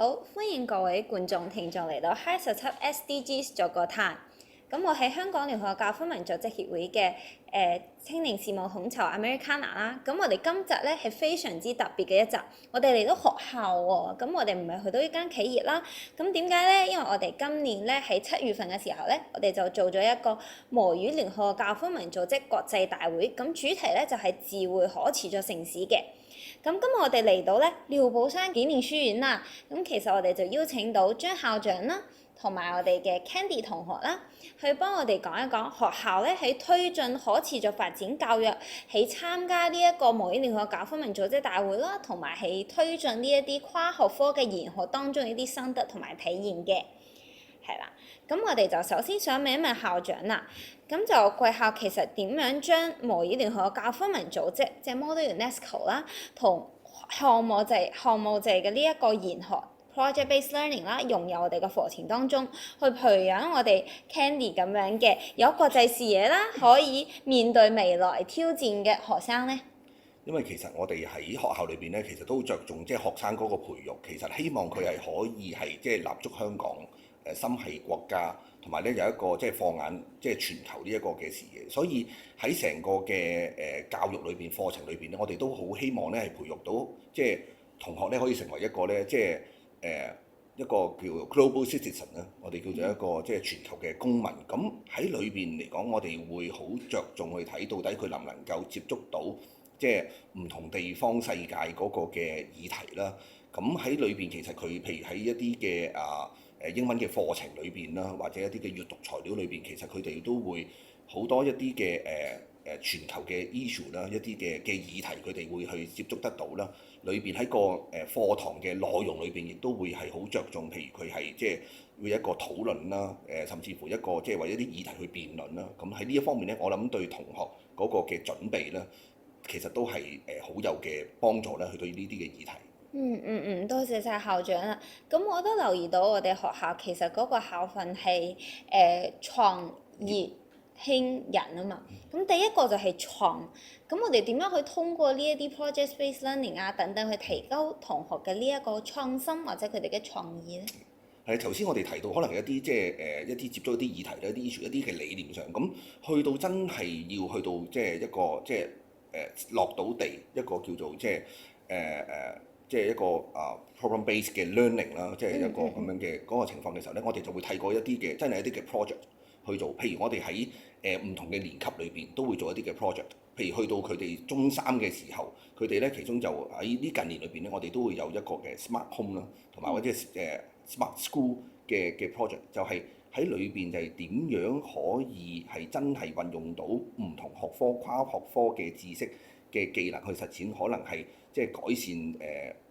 好，歡迎各位觀眾聽眾嚟到 High 17 SDGs 逐個攤。咁我係香港聯合教科文組織協會嘅青年事務統籌 Americana 啦。咁我哋今集咧係非常之特別嘅一集，我哋嚟到學校喎。咁我哋唔係去到一間企業啦。咁點解咧？因為我哋今年咧喺7月份嘅時候咧，我哋就做咗一個魔語聯合教科文組織國際大會。咁主題咧就係智慧可持續城市嘅。咁今日我哋嚟到咧廖寶山紀念書院啦，咁其實我哋就邀請到張校長啦，同埋我哋嘅 Candy 同學啦，去幫我哋講一講學校咧喺推進可持續發展教育，喺參加呢一個魔語聯合教科文組織大會啦，同埋喺推進呢一啲跨學科嘅研學當中一啲心得同埋體驗嘅。係啦，咁我哋就首先想問一問校長啦，咁就貴校其實點樣將魔語聯合教科文組織即係 Model UNESCO 啦，同項目制嘅呢一個研學 project-based learning 啦，融入我哋嘅課程當中，去培養我哋 Candy 咁樣嘅有國際視野啦，可以面對未來挑戰嘅學生呢？因為其實我哋喺學校裏邊咧，其實都着重即係學生嗰個培育，其實希望佢係可以係即係立足香港，心繫國家，同埋咧有一個即係放眼即係全球呢一個嘅視野。所以喺成個嘅教育裏邊、課程裏邊咧，我哋都好希望咧係培育到即係同學咧可以成為一個咧即係一個叫 global citizen 啦，我哋叫做一個即係全球嘅公民。咁喺裏邊嚟講，我哋會好着重去睇到底佢能唔能夠接觸到即係唔同地方世界嗰個嘅議題啦。咁喺裏邊其實佢譬如喺一啲嘅英文嘅課程裏邊啦，或者一啲嘅閱讀材料裏邊，其實佢哋都會好多一啲嘅全球嘅 issue 啦，一啲嘅議題佢哋會去接觸得到啦。裏邊喺個課堂嘅內容裏邊，亦都會係好着重，譬如佢係即係會一個討論啦，甚至乎一個即係為一啲議題去辯論啦。咁喺呢一方面咧，我諗對同學嗰個嘅準備咧，其實都係好有嘅幫助咧，去對呢啲嘅議題。多謝晒校長啦。咁我都留意到我哋學校其實嗰個校訓係創業興人啊嘛。咁第一個就係創。咁我哋點樣去通過呢一啲 project-based learning 啊等等去提高同學嘅呢一個創新或者佢哋嘅創意咧？係頭先我哋提到，可能有一啲即係一啲接觸一啲議題咧，一啲一啲嘅理念上，咁去到真係要去到即係一個即係落到地一個叫做即係即係一個problem base 嘅 learning 啦，即係一個咁樣嘅嗰個情況嘅時候咧，我哋就會睇過一啲嘅真係一啲嘅 project 去做。譬如我哋喺唔同嘅年級裏邊都會做一啲嘅 project。譬如去到佢哋中三嘅時候，佢哋咧其中就喺呢近年裏邊咧，我哋都會有一個嘅 smart home 啦，同埋或者smart school 嘅 project，就係喺裏邊就係點樣可以係真係運用到唔同學科、跨學科嘅知識嘅技能去實踐，可能係即係改善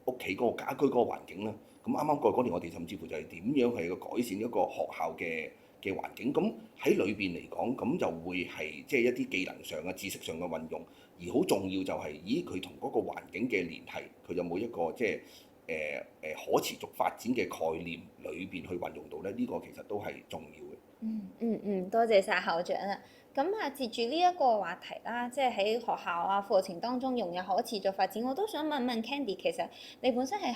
屋企嗰個家居嗰個環境啦。咁啱啱過嗰年，我哋甚至乎就係點樣係個改善一個學校嘅環境。咁喺裏邊嚟講，咁就會係即係一啲技能上嘅知識上嘅運用，而好重要就係、是，咦佢同嗰個環境嘅聯繫，佢有冇一個即係可持續發展嘅概念裏邊去運用到咧？呢、這個其實都係重要嘅。多謝晒校長啦。咁啊，接住呢一個話題啦，即係喺學校啊課程當中融入可持續發展，我都想問問 Candy，其實你本身係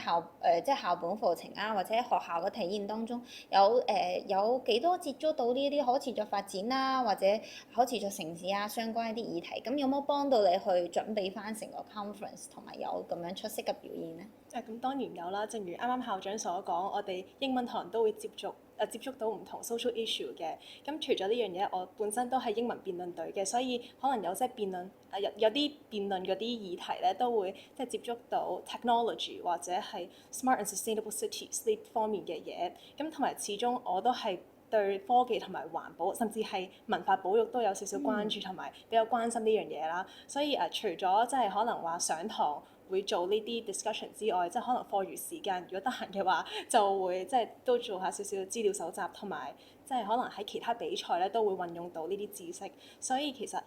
即係校本課程啊，或者學校嘅體驗當中有幾多接觸到呢啲可持續發展啦，或者可持續城市啊相關一啲議題？咁有冇幫到你去準備翻成個 conference，同埋有咁樣出色嘅表現呢？咁當然有啦，正如啱啱校長所講，我哋英文堂都會接觸到唔同 social issue 嘅。咁除咗呢樣嘢，我本身都係英文辯論隊嘅，所以可能有即係辯論有啲辯論嗰啲議題咧，都會即係接觸到 technology 或者係 smart and sustainable cities 呢方面嘅嘢。咁同埋始終我都係對科技同埋環保，甚至係文化保育都有少少關注同埋比較關心呢樣嘢啦。所以除咗即係可能話上堂會做呢啲 discussion 之外，即係可能課餘時間如果得閒嘅話，就會即係都做下少少資料搜集，同埋即係可能喺其他比賽咧都會運用到呢啲知識。所以其實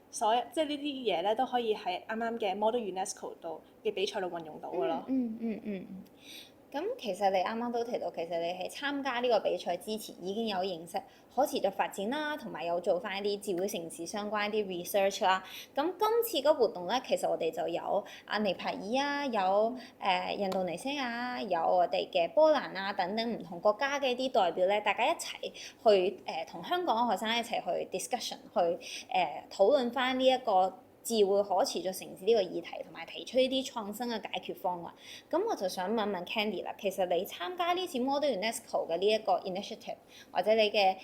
所有即係呢啲嘢咧都可以喺啱啱嘅 Model UNESCO 度嘅比賽度運用到㗎咯。咁其實你啱啱都提到，其實你喺參加呢個比賽之前已經有認識可持續發展啦，同埋有做翻一啲智慧城市相關一啲 research 啦。咁今次個活動咧，其實我哋就有尼泊爾啊，有印度尼西亞，有我哋嘅波蘭啊等等唔同國家嘅一啲代表咧，大家一齊去同香港嘅學生一齊去 discussion，去討論翻呢一個智慧可持續城市呢個議題，同埋提出呢啲創新嘅解決方案。咁我就想問問 Candy 啦，其實你參加呢次 Model UNESCO 嘅呢一個 initiative，或者你嘅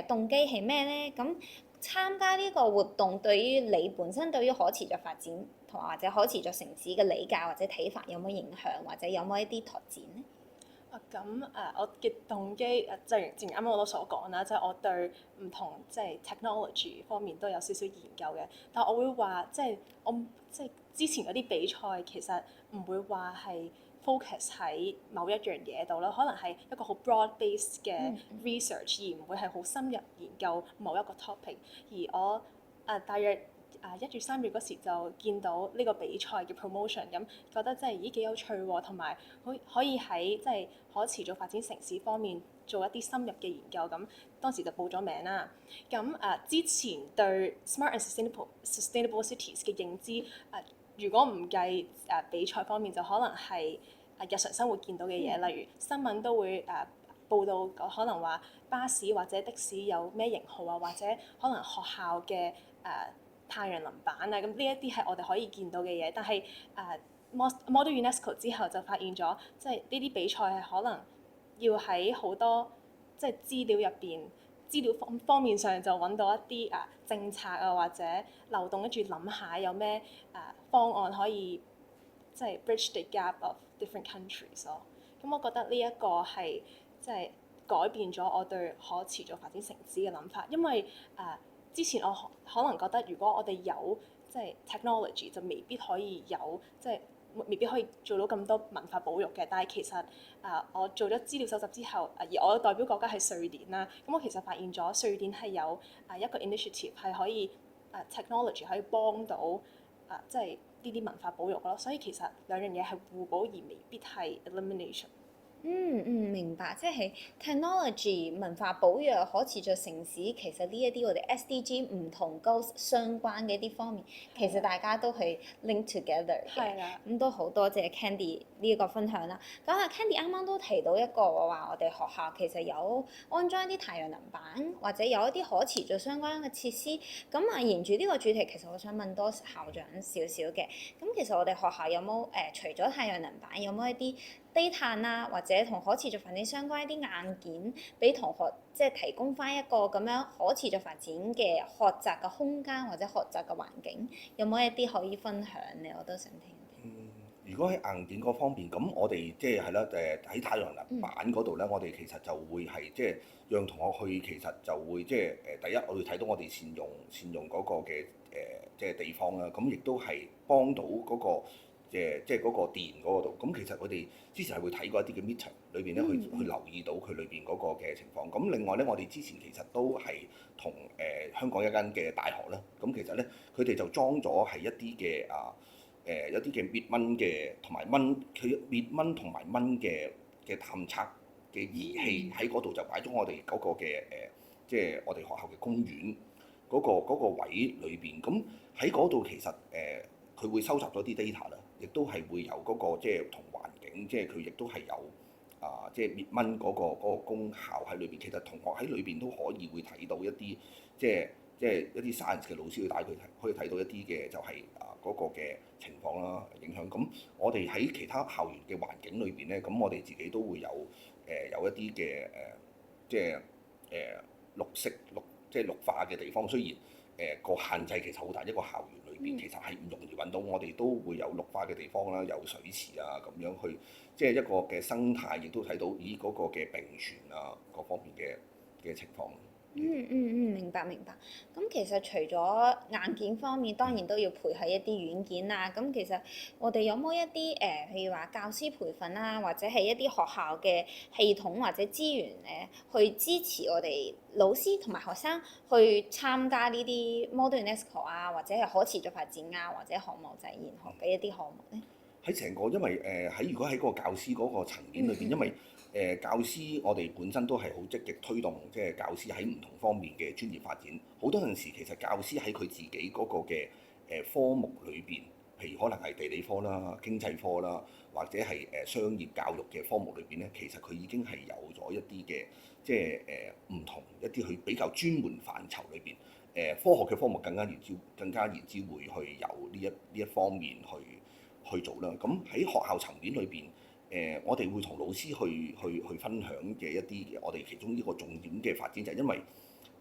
動機係咩咧？咁參加呢個活動對於你本身對於可持續發展同埋或者可持續城市嘅理解或者睇法有冇影響，或者有冇一啲拓展咧？我嘅動機正如啱啱我都所講啦，即係我對唔同即係 technology 方面都有少少研究嘅。但我會話我之前嗰啲比賽其實唔會話係 focus 喺某一樣嘢度啦，可能係一個好 broad base 嘅 research，而唔會係好深入研究某一個 topic。而我大約1月3月嗰時就見到呢個比賽嘅 promotion，咁覺得真係幾有趣喎，同埋可以喺即係可持續發展城市方面做一啲深入嘅研究，咁當時就報咗名啦。咁之前對 smart and sustainable cities 嘅認知如果唔計比賽方面，就可能係日常生活見到嘅嘢，例如新聞都會報道可能話巴士或者的士有咩型號啊，或者可能學校嘅太陽能板啊，咁呢一啲係我哋可以見到嘅嘢。但係Model UNESCO 之後就發現咗，即係呢啲比賽係可能要喺好多即係資料方面上就揾到一啲政策啊或者漏洞，跟住諗下有咩方案可以即係 bridge the gap of different countries 咯。咁我覺得呢一個係即係改變咗我對可持續發展城市嘅諗法，因為之前我可能覺得如果我哋有即係 technology 就未必可以有即係未必可以做到咁多文化保育嘅。但係其實我做咗資料搜集之後，而我嘅代表國家係瑞典啦，咁我其實發現咗瑞典係有一個 initiative 係可以technology 可以幫到即係呢啲文化保育咯。所以其實兩樣嘢係互補而未必係 elimination。明白，即係 technology 文化保育可持續城市，其實呢一啲我哋 SDG 唔同 goals 相關嘅一啲方面，其實大家都係 link together 嘅。係啦。咁都好多謝 Candy 呢一個分享啦。咁Candy 啱啱都提到一個話，我哋學校其實有安裝一啲太陽能板，或者有一啲可持續相關嘅設施。咁沿住呢個主題，其實我想問多校長少少嘅。咁其實我哋學校有冇除咗太陽能板，有冇一啲低碳啊，或者同可持續發展相關一啲硬件，俾同學即係提供翻一個咁樣可持續發展嘅學習嘅空間或者學習嘅環境，有冇一啲可以分享咧？我都想聽。如果喺硬件嗰方面，咁我哋即係啦喺太陽能板嗰度咧，我哋其實就會係即係讓同學去，其實就會即係第一，我哋睇到我哋善用嗰個嘅即係地方啦，咁亦都係幫到嗰個即係嗰個電嗰度。咁其實我哋之前係會睇過一啲嘅 meter 裏邊咧，去留意到佢裏邊嗰個嘅情況。咁另外咧，我哋之前其實都係同香港一間嘅大學啦，咁其實咧佢哋就裝咗係一啲嘅一啲嘅滅蚊嘅同埋蚊，佢滅蚊同埋蚊嘅探測嘅儀器喺嗰度就擺咗我哋嗰個嘅即係我哋學校嘅公園嗰個位裏邊。咁喺嗰度其實佢會收集咗啲 data 啦，亦都係會有嗰個即係同環境，即係佢亦都係有即係滅蚊嗰個功效喺裏邊。其實同學喺裏邊都可以會睇到一啲即係一啲 science 嘅老師去帶佢睇，可以睇到一啲嘅就係嗰個嘅情況啦，影響。咁我哋喺其他校園嘅環境裏邊咧，咁我哋自己都會有有一啲嘅即係綠色即係綠化嘅地方。雖然個限制其實好大，一個校園裏邊其實係唔容易揾到，我哋都會有綠化嘅地方啦，有水池啊咁樣去，即係一個嘅生態，亦都睇到咦嗰個嘅並存啊各方面嘅情況。明白。咁其實除咗硬件方面，當然都要配合一啲軟件啦。咁其實我哋有冇一啲譬如話教師培訓啦，或者係一啲學校嘅系統或者資源去支持我哋老師同埋學生去參加呢啲 Model UNESCO 啊，或者係可持續發展啊，或者項目就係研學嘅一啲項目咧？喺成個因為如果喺個教師嗰個層面裏邊，因為教師我哋本身都係好積極推動，即係教師喺唔同方面嘅專業發展。好多陣時其實教師喺佢自己嗰個嘅科目裏邊，譬如可能係地理科啦、經濟科啦，或者係商業教育嘅科目裏邊咧，其實佢已經係有咗一啲嘅即係唔同一啲佢比較專門範疇裏邊科學嘅科目更加言之會去有呢一方面去做啦。咁喺學校層面裏邊，我哋會同老師去分享嘅一啲我哋其中一個重點嘅發展就係因為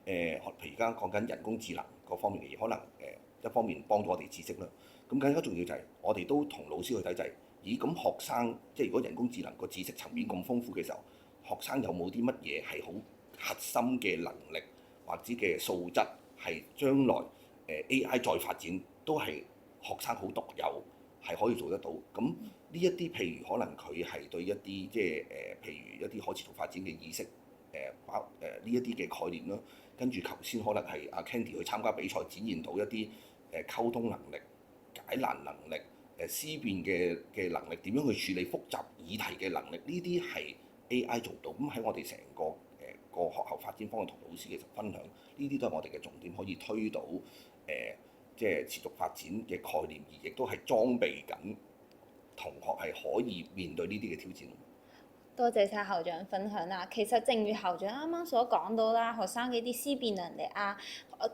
譬如而家講緊人工智能各方面嘅嘢，可能一方面幫到我哋知識啦。咁更加重要就係我哋都同老師去睇就係，咦咁學生即係如果人工智能個知識層面咁豐富嘅時候，學生有冇啲乜嘢係好核心嘅能力或者嘅素質係將來AI 再發展都係學生好獨有，係可以做得到。咁呢一啲譬如可能佢係對一啲即係譬如一啲可持續發展嘅意識呢一啲嘅概念啦，跟住頭先可能係阿 Candy 去參加比賽，展現到一啲溝通能力、解難能力、思辨嘅能力，點樣去處理複雜議題嘅能力，呢啲係 AI 做到。咁喺我哋成個個學校發展方向同老師其實分享，呢啲都係我哋嘅重點，可以推到即係持續發展嘅概念，而亦都係裝備緊同學係可以面對呢啲嘅挑戰。多謝晒校長分享啦。其實正如校長啱啱所講到啦，學生嘅啲思辨能力啊，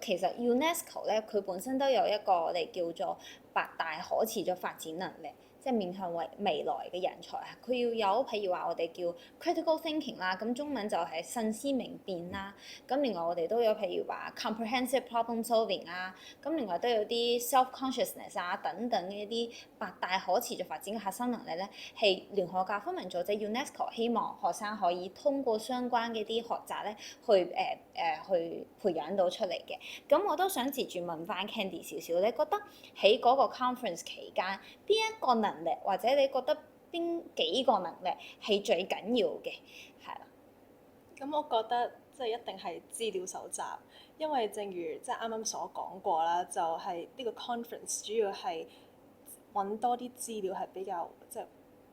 其實 UNESCO 咧佢本身都有一個我哋叫做八大可持續發展能力，即係面向未來嘅人才啊。佢要有譬如話我哋叫 critical thinking 啦，咁中文就係慎思明辨啦。咁另外我哋都有譬如話 comprehensive problem solving 啦，咁另外都有啲 self consciousness 啊等等嘅一啲八大可持續發展嘅核心能力咧，係聯合教科文組織 UNESCO 希望學生可以通過相關嘅啲學習咧，去培養到出嚟嘅。咁我都想接住問翻 Candy 少少，你覺得喺嗰個 conference 期間，邊一個能力或者你覺得邊幾個能力係最緊要嘅？係啦。咁我覺得即係一定係資料搜集，因為正如即係啱啱所講過啦，就係呢個 conference 主要係揾多啲資料係比較即係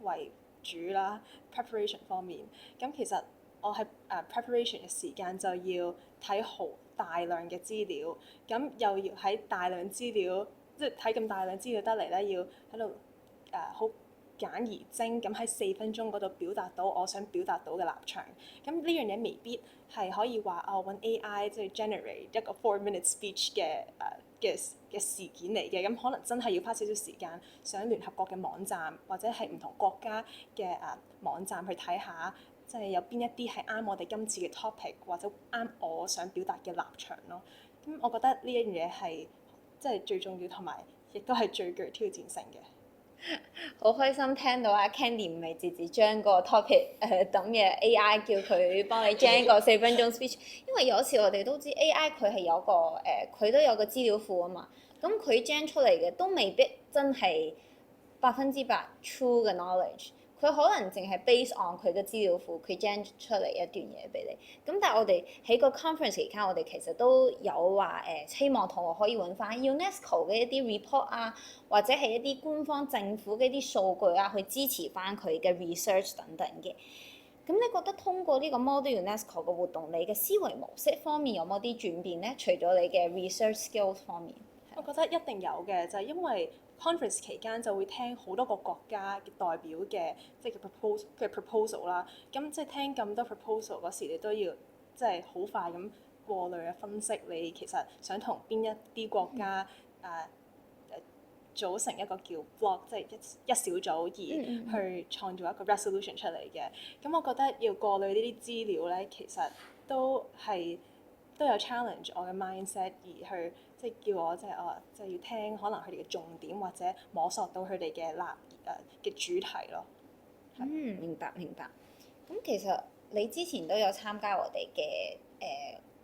為主啦，preparation 方面。咁其實我喺preparation 嘅時間就要睇好大量嘅資料，咁又要喺大量資料即係睇咁大量資料得嚟咧，要喺度好簡而精咁喺4分鐘嗰度表達到我想表達到嘅立場。咁呢樣嘢未必係可以話揾 AI 即係 generate 一個4-minute speech 嘅事件嚟嘅。咁可能真係要花少少時間上聯合國嘅網站或者係唔同國家嘅網站去睇下，即係有邊一啲係啱我哋今次嘅 topic 或者啱我想表達嘅立場咯。咁我覺得呢一樣嘢係即係最重要，同埋亦都係最具挑戰性嘅。好開心聽到阿 Candy 唔係直接將個 topic 等嘅 AI 叫佢幫你 gen 個4分鐘 speech，因為有時我哋都知 AI 佢係有個佢都有個資料庫啊嘛，咁佢 gen 出嚟嘅都未必真係100%true 嘅 knowledge。佢可能淨係 base on 佢嘅資料庫，佢 gen 出嚟一段嘢俾你。咁但係我哋喺個 conference 期間，我哋其實都有話希望同學可以揾翻 UNESCO 嘅一啲 report 啊，或者係一啲官方政府嘅一啲數據啊，去支持翻佢嘅 research 等等嘅。咁你覺得通過呢個 Model UNESCO 嘅活動，你嘅思維模式方面有冇啲轉變咧？除咗你嘅 research skills 方面，我覺得一定有嘅，就係因為 conference 期間就會聽好多個國家嘅代表嘅即係嘅 proposal 啦。咁即係聽咁多 proposal 嗰時，你都要即係好快咁過濾啊分析，你其實想同邊一啲國家組成一個叫 block，即係一小組而去創造一個 resolution 出嚟嘅。咁我覺得要過濾呢啲資料咧，其實都有 challenge 我嘅 mindset， 而去即係叫我即係要聽可能佢哋嘅重點，或者摸索到佢哋嘅嘅主題咯。明白。咁其實你之前都有參加我哋嘅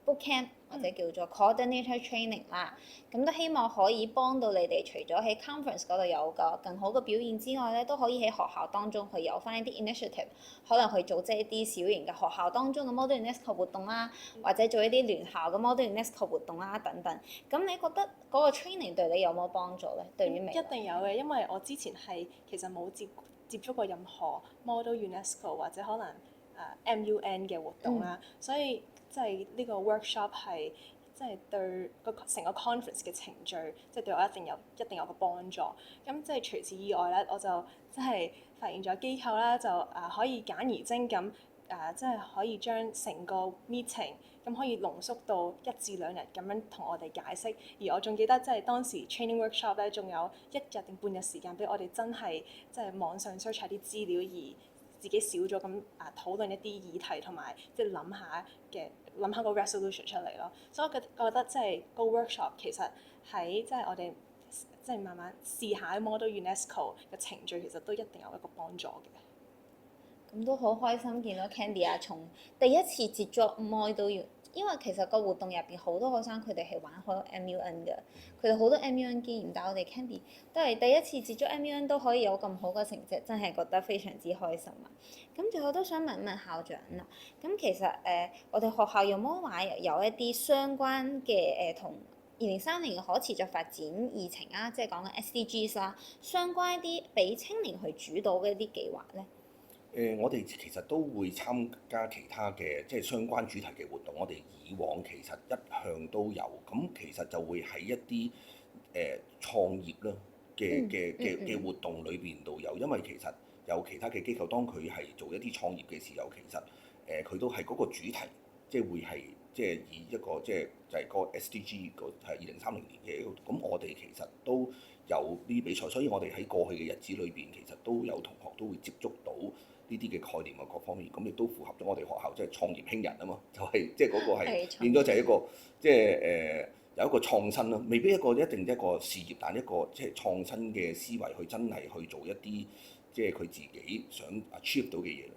bootcamp 或者叫做 coordinator training 啦，咁都希望可以幫到你哋，除咗喺 conference 嗰度有個更好嘅表現之外咧，都可以喺學校當中去有翻一啲 initiative，可能去組織一啲小型嘅學校當中嘅 Model UNESCO 活動啦，或者做一啲聯校嘅 Model UNESCO 活動啦等等。咁你覺得嗰個 training 對你有冇幫助咧？對於未來一定有嘅，因為我之前係其實冇接觸過任何 Model UNESCO 或者可能MUN 嘅活動啦，所以即係呢個 workshop 係即係對成個 conference 嘅程序，即係對我一定有個幫助。咁即係除此以外咧，我就即係發現咗機構啦，就可以簡而精咁即係可以將成個 meeting 咁可以濃縮到1至2日咁樣同我哋解釋。而我仲記得即係當時 training workshop 咧，仲有1日定半日時間俾我哋真係即係網上 search 下啲資料，而自己少咗咁討論一啲議題同埋即係諗下個 resolution 出嚟咯。所以我覺得即係個 workshop 其實喺即係我哋即係慢慢試下 Model UNESCO 嘅程序，其實都一定有一個幫助嘅。咁都好開心見到 Candy 啊，從第一次接觸 Model，因為其實個活動入邊好多學生佢哋係玩開 MUN 嘅，佢哋好多 MUN 經驗，但係我哋 Candy 都係第一次接觸 MUN 都可以有咁好嘅成績，真係覺得非常之開心啊！咁最後都想問問校長啦，咁其實我哋學校有冇話有一啲相關嘅同2030嘅可持續發展議程啊，即係講緊 SDGs 啦，相關一啲俾青年去主導嘅一啲計劃咧？我哋其實都會參加其他嘅即係相關主題嘅活動。我哋以往其實一向都有，咁其實就會喺一啲創業啦嘅活動裏邊度有，因為其實有其他嘅機構，當佢係做一啲創業嘅時候，其實佢都係嗰個主題，即係會係即係以一個即係就係個 SDG 個係2030年嘅，咁我哋其實都有呢啲比賽，所以我哋喺過去嘅日子裏邊，其實都有同學都會接觸到呢啲嘅概念啊各方面，咁亦都符合咗我哋學校即係創業興人啊嘛，就係即係嗰個係變咗就係一個即係有一個創新咯，未必一定一個事業，但一個即係創新嘅思維去真係去做一啲即係佢自己想 achieve 到嘅嘢咯。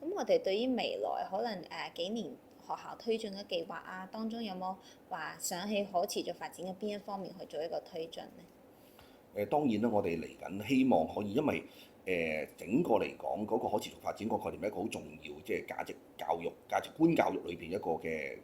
咁我哋對於未來可能幾年學校推進嘅計劃啊，當中有冇話想喺可持續發展嘅邊一方面去做一個推進呢？當然啦，我哋嚟緊希望可以，因為整個嚟講嗰個可持續發展個概念係一個好重要，即係價值教育、價值觀教育裏邊一個嘅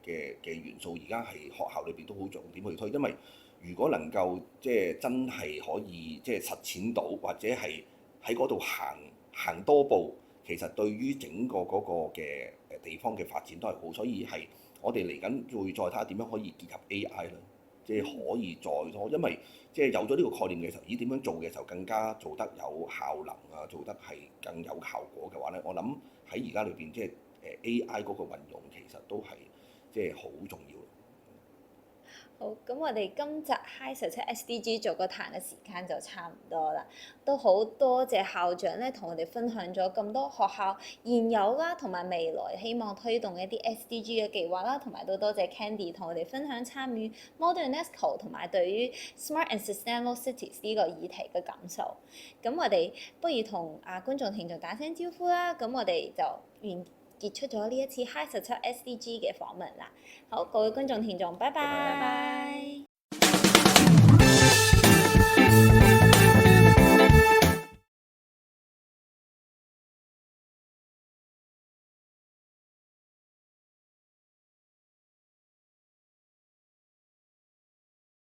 元素。而家係學校裏邊都好重點去推，因為如果能夠即係真係可以即係實踐到，或者係喺嗰度行多步，其實對於整個嗰個嘅地方嘅發展都係好。所以係我哋嚟緊會再睇下點樣可以結合 AI 啦。即係可以再多，因為即係有咗呢個概念嘅時候，咦點樣做嘅時候更加做得有效能啊，做得係更有效果嘅話咧，我諗喺而家裏邊即係AI 嗰個運用其實都係即係好重要。好，咁我哋今集 Hi17 SDG 做個壇嘅時間就差唔多啦，都好多謝校長咧同我哋分享咗咁多學校現有啦，同埋未來希望推動一啲 SDG 嘅計劃啦，同埋都多謝 Candy 同我哋分享參與 Model UNESCO 同埋對於 Smart and Sustainable Cities 呢個議題嘅感受。咁我哋不如同觀眾聽眾打聲招呼啦，咁我哋就結束咗呢一次 Hi17 SDG 嘅訪問啦。好，各位觀眾聽眾，拜拜。拜拜。